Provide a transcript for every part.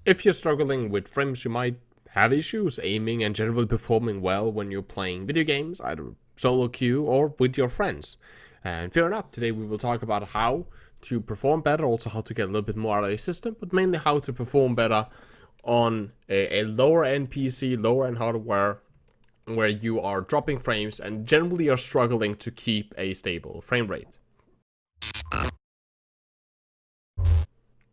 If you're struggling with frames, you might have issues aiming and generally performing well when you're playing video games, either solo queue or with your friends. And fear not, today we will talk about how to perform better, also how to get a little bit more out of your system, but mainly how to perform better on a lower end PC, lower end hardware, where you are dropping frames and generally are struggling to keep a stable frame rate.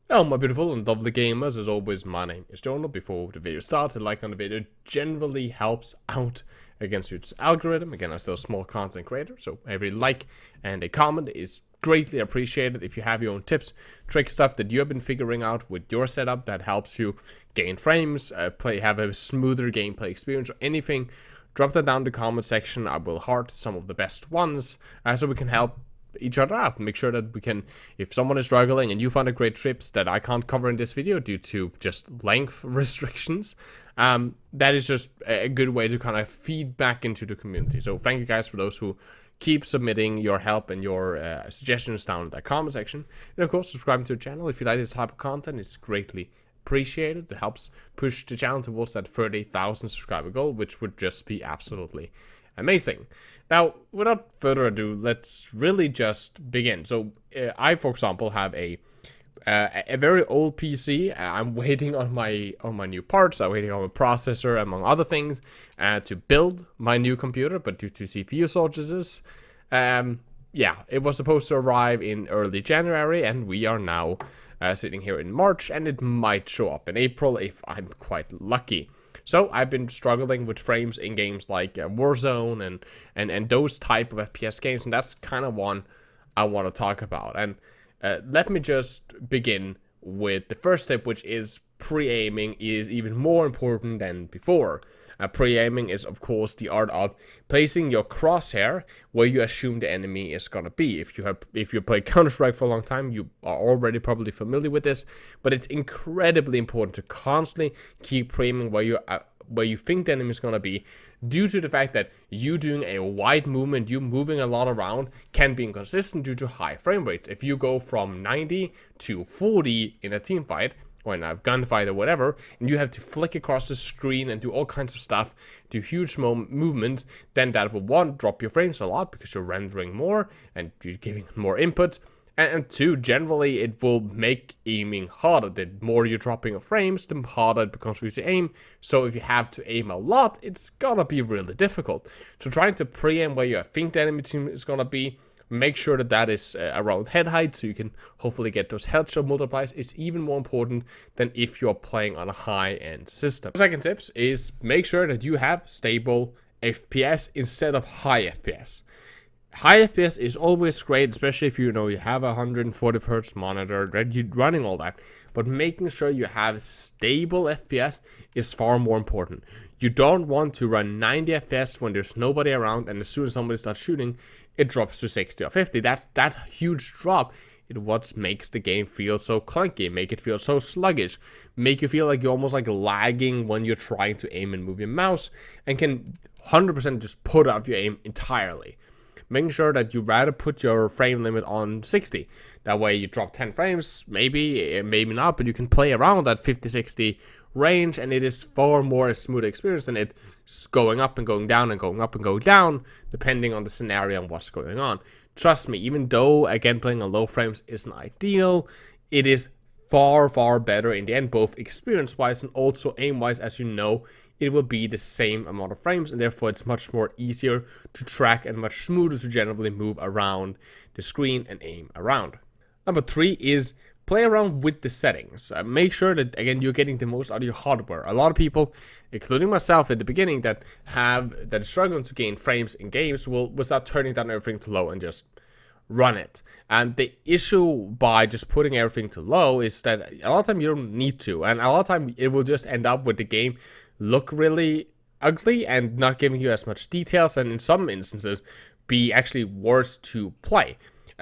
Hello my beautiful and lovely gamers, as always my name is Jonal. Before the video starts, a like on the video generally helps out against YouTube's algorithm. Again, I'm still a small content creator, so every like and a comment is greatly appreciated. If you have your own tips, tricks, stuff that you have been figuring out with your setup that helps you gain frames, have a smoother gameplay experience or anything, drop that down in the comment section. I will heart some of the best ones so we can help each other out and make sure that we can, if someone is struggling and you find a great tips that I can't cover in this video due to just length restrictions, that is just a good way to kind of feed back into the community. So thank you guys for those who keep submitting your help and your suggestions down in that comment section. And of course, subscribing to the channel if you like this type of content is greatly appreciated. It helps push the channel towards that 30,000 subscriber goal, which would just be absolutely amazing. Now, without further ado, let's really just begin. So, I, for example, have a very old PC. I'm waiting on my new parts. I'm waiting on my processor, among other things, to build my new computer. But due to CPU shortages, yeah, it was supposed to arrive in early January, and we are now sitting here in March, and it might show up in April if I'm quite lucky. So I've been struggling with frames in games like Warzone and those type of FPS games, and that's kind of one I want to talk about. And let me just begin with the first step, which is pre-aiming is even more important than before. Pre-aiming is, of course, the art of placing your crosshair where you assume the enemy is gonna be. If you played Counter-Strike for a long time, you are already probably familiar with this. But it's incredibly important to constantly keep pre-aiming where you think the enemy is gonna be, due to the fact that you doing a wide movement, you moving a lot around, can be inconsistent due to high frame rates. If you go from 90 to 40 in a team fight, or in a gunfight or whatever, and you have to flick across the screen and do all kinds of stuff, do huge movements, then that will, one, drop your frames a lot because you're rendering more and you're giving more input, and two, generally it will make aiming harder. The more you're dropping your frames, the harder it becomes for you to aim. So if you have to aim a lot, it's gonna be really difficult. So trying to pre-aim where you think the enemy team is gonna be, make sure that that is around head height, so you can hopefully get those headshot multipliers. It's even more important than if you're playing on a high-end system. The second tips is make sure that you have stable FPS instead of high FPS. High FPS is always great, especially if you have a 140 Hz monitor, that you're running all that. But making sure you have stable FPS is far more important. You don't want to run 90 FPS when there's nobody around, and as soon as somebody starts shooting, it drops to 60 or 50. That huge drop is what makes the game feel so clunky, make it feel so sluggish, make you feel like you're almost like lagging when you're trying to aim and move your mouse, and can 100% just put off your aim entirely. Making sure that you rather put your frame limit on 60. That way you drop 10 frames, maybe not, but you can play around that 50-60 range, and it is far more a smooth experience than it going up and going down and going up and going down, depending on the scenario and what's going on. Trust me, even though, again, playing on low frames isn't ideal, it is far better in the end, both experience-wise and also aim-wise. As you know, it will be the same amount of frames, and therefore it's much more easier to track and much smoother to generally move around the screen and aim around. Number 3 is play around with the settings. Make sure that, again, you're getting the most out of your hardware. A lot of people, including myself at the beginning, that are struggling to gain frames in games will start turning down everything to low and just run it. And the issue by just putting everything to low is that a lot of time you don't need to, and a lot of time it will just end up with the game look really ugly and not giving you as much details, and in some instances be actually worse to play.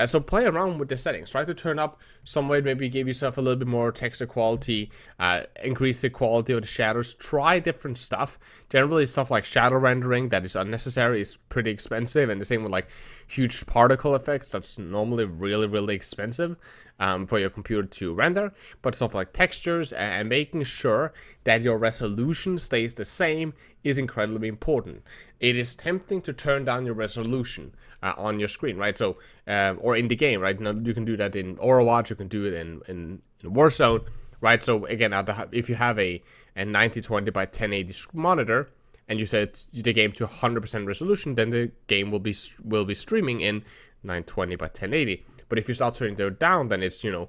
So play around with the settings. Try to turn up some way, maybe give yourself a little bit more texture quality, increase the quality of the shadows, try different stuff. Generally stuff like shadow rendering that is unnecessary is pretty expensive, and the same with like huge particle effects, that's normally really expensive for your computer to render. But stuff like textures and making sure that your resolution stays the same is incredibly important. It is tempting to turn down your resolution on your screen, right? So, or in the game, right? Now, you can do that in Overwatch, you can do it in Warzone, right? So again, if you have a 9020 by 1080 monitor and you set the game to 100% resolution, then the game will be streaming in 920 by 1080. But if you start turning it down, then it's a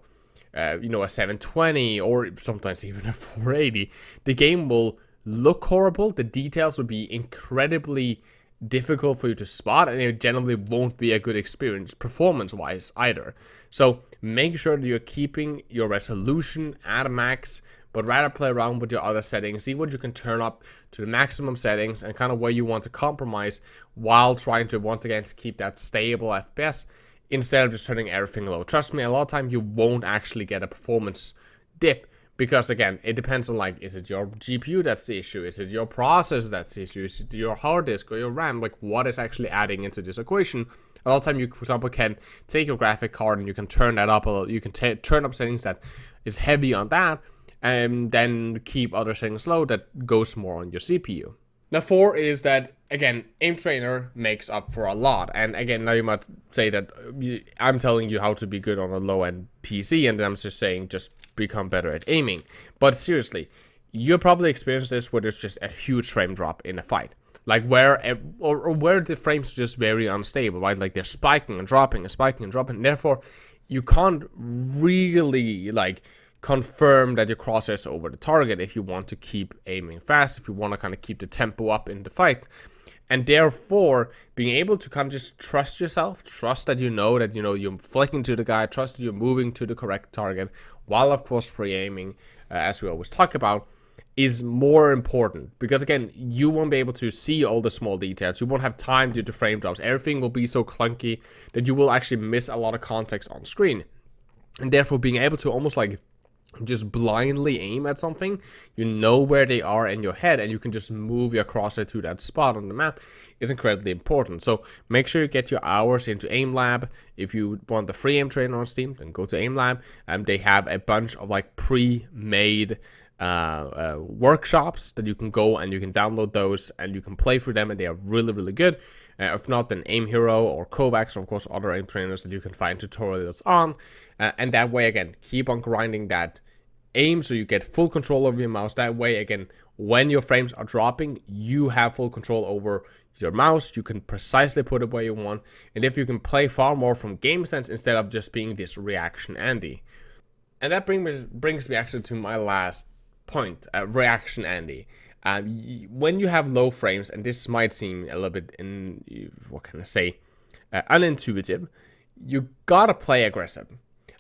720 or sometimes even a 480. The game will look horrible. The details will be incredibly difficult for you to spot, and it generally won't be a good experience performance-wise either. So make sure that you're keeping your resolution at max, but rather play around with your other settings, see what you can turn up to the maximum settings and kind of where you want to compromise while trying to once again keep that stable FPS instead of just turning everything low. Trust me, a lot of time you won't actually get a performance dip, because again, it depends on, like, is it your GPU that's the issue? Is it your processor that's the issue? Is it your hard disk or your RAM? Like, what is actually adding into this equation? A lot of time you, for example, can take your graphic card and you can turn that up a little. You can turn up settings that is heavy on that, and then keep other settings low that goes more on your CPU. Now 4 is that, again, Aim Trainer makes up for a lot. And again, now you might say that I'm telling you how to be good on a low-end PC, and then I'm just saying just become better at aiming. But seriously, you'll probably experience this where there's just a huge frame drop in a fight. Like where the frames are just very unstable, right? Like they're spiking and dropping and spiking and dropping. Therefore, you can't really, like, confirm that your crosshairs are over the target if you want to keep aiming fast, if you want to kind of keep the tempo up in the fight. And therefore, being able to kind of just trust yourself, trust that you're flicking to the guy, trust that you're moving to the correct target, while of course pre-aiming, as we always talk about, is more important. Because again, you won't be able to see all the small details, you won't have time due to frame drops, everything will be so clunky that you will actually miss a lot of context on screen. And therefore, being able to almost like just blindly aim at something, you know where they are in your head, and you can just move your crosshair to that spot on the map, is incredibly important. So make sure you get your hours into Aim Lab. If you want the free Aim Trainer on Steam, then go to Aim Lab. They have a bunch of like pre-made workshops that you can go and you can download those and you can play through them, and they are really good. If not, then Aim Hero or Kovacs, or of course other aim trainers that you can find tutorials on. And that way, again, keep on grinding that aim so you get full control over your mouse. That way, again, when your frames are dropping, you have full control over your mouse. You can precisely put it where you want. And if you can play far more from game sense instead of just being this reaction Andy. And that brings me actually to my last point, reaction Andy. When you have low frames, and this might seem a little bit unintuitive, you gotta play aggressive.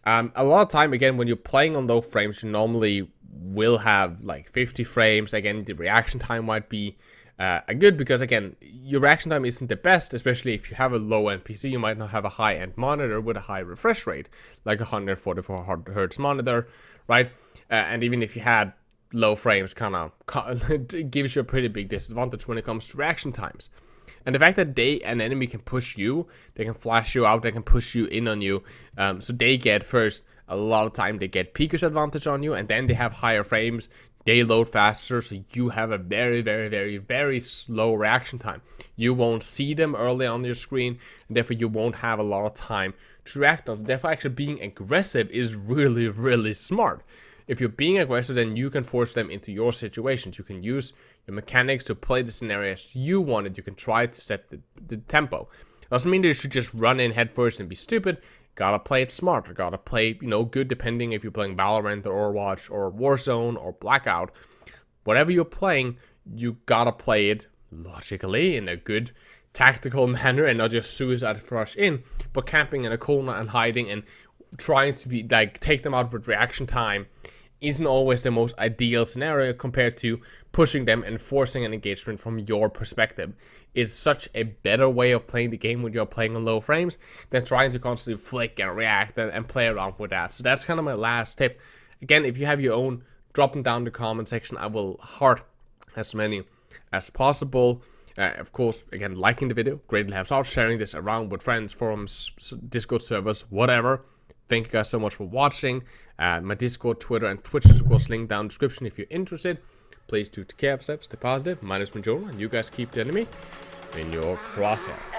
A lot of time, again, when you're playing on low frames, you normally will have like 50 frames. Again, the reaction time might be good, because again, your reaction time isn't the best, especially if you have a low-end PC. You might not have a high-end monitor with a high refresh rate, like a 144 Hz monitor, right? And even if you had low frames, kind of gives you a pretty big disadvantage when it comes to reaction times. And the fact that an enemy can push you, they can flash you out, they can push you in on you. So they get first, a lot of time they get peakers advantage on you, and then they have higher frames, they load faster, so you have a very slow reaction time. You won't see them early on your screen, and therefore you won't have a lot of time to react on. So therefore, actually being aggressive is really smart. If you're being aggressive, then you can force them into your situations. You can use your mechanics to play the scenarios you wanted. You can try to set the tempo. Doesn't mean that you should just run in headfirst and be stupid. Gotta play it smart. Gotta play, good, depending if you're playing Valorant or Overwatch or Warzone or Blackout. Whatever you're playing, you gotta play it logically in a good tactical manner and not just suicide rush in, but camping in a corner and hiding and trying to be like take them out with reaction time isn't always the most ideal scenario compared to pushing them and forcing an engagement from your perspective. It's such a better way of playing the game when you're playing on low frames than trying to constantly flick and react and play around with that. So that's kind of my last tip. Again, if you have your own, drop them down in the comment section. I will heart as many as possible. Of course, again, liking the video greatly helps out, sharing this around with friends, forums, Discord servers, whatever. Thank you guys so much for watching. My Discord, Twitter, and Twitch is of course linked down in the description if you're interested. Please do take care of yourselves, stay positive. My name is Jonal, and you guys keep the enemy in your crosshair.